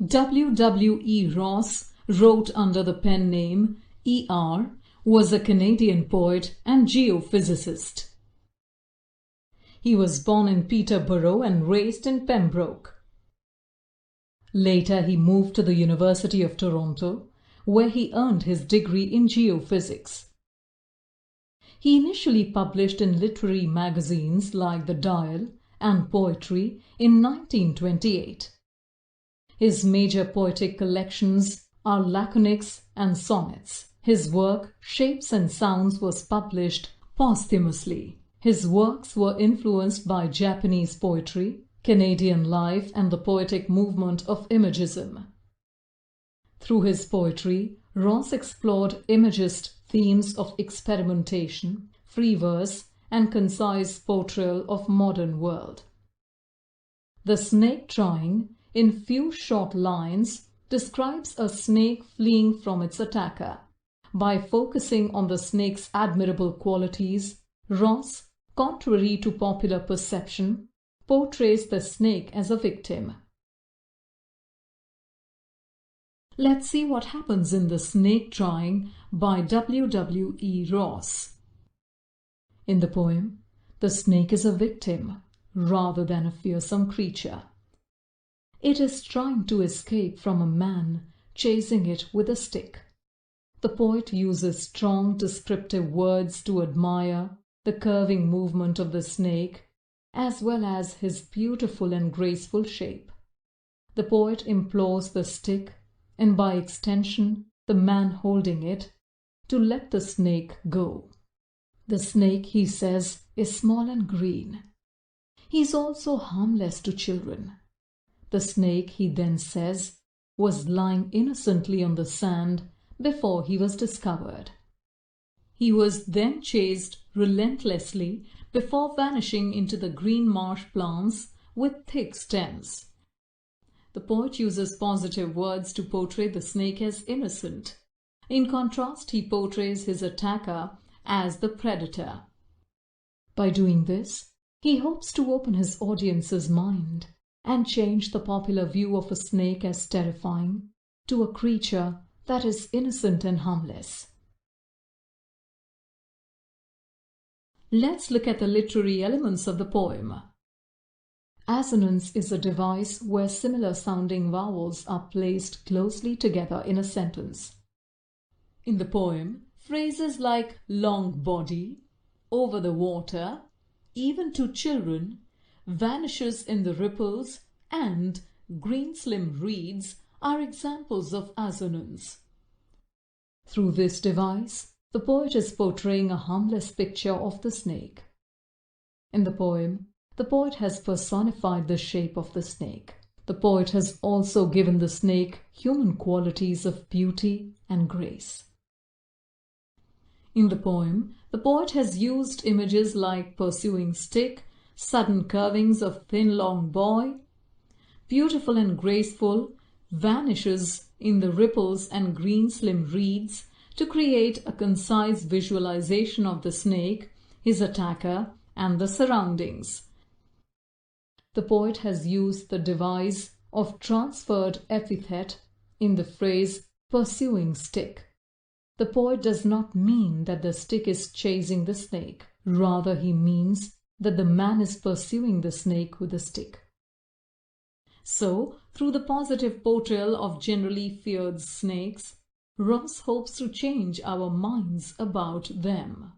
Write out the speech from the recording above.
W.W.E.Ross wrote under the pen name E.R., was a Canadian poet and geophysicist. He was born in Peterborough and raised in Pembroke. Later he moved to the University of Toronto, where he earned his degree in geophysics. He initially published in literary magazines like The Dial and Poetry in 1928. His major poetic collections are laconics and sonnets. His work, Shapes and Sounds, was published posthumously. His works were influenced by Japanese poetry, Canadian life, and the poetic movement of Imagism. Through his poetry, Ross explored Imagist themes of experimentation, free verse, and concise portrayal of modern world. The Snake Drawing, in few short lines, describes a snake fleeing from its attacker. By focusing on the snake's admirable qualities, Ross, contrary to popular perception, portrays the snake as a victim. Let's see what happens in The Snake Drawing by W.W.E.Ross. In the poem, the snake is a victim rather than a fearsome creature. It is trying to escape from a man chasing it with a stick. The poet uses strong descriptive words to admire the curving movement of the snake as well as his beautiful and graceful shape. The poet implores the stick, and by extension the man holding it, to let the snake go. The snake, he says, is small and green. He is also harmless to children. The snake, he then says, was lying innocently on the sand before he was discovered. He was then chased relentlessly before vanishing into the green marsh plants with thick stems. The poet uses positive words to portray the snake as innocent. In contrast, he portrays his attacker as the predator. By doing this, he hopes to open his audience's mind and change the popular view of a snake as terrifying to a creature that is innocent and harmless. Let's look at the literary elements of the poem. Assonance is a device where similar sounding vowels are placed closely together in a sentence. In the poem, phrases like long body, over the water, even to children, vanishes in the ripples, and green slim reeds are examples of assonance. Through this device, the poet is portraying a harmless picture of the snake. In the poem, the poet has personified the shape of the snake. The poet has also given the snake human qualities of beauty and grace. In the poem, the poet has used images like pursuing stick, sudden curvings of thin long boy, beautiful and graceful, vanishes in the ripples and green slim reeds to create a concise visualization of the snake, his attacker, and the surroundings. The poet has used the device of transferred epithet in the phrase pursuing stick. The poet does not mean that the stick is chasing the snake. Rather, he means that the man is pursuing the snake with a stick. So, through the positive portrayal of generally feared snakes, Ross hopes to change our minds about them.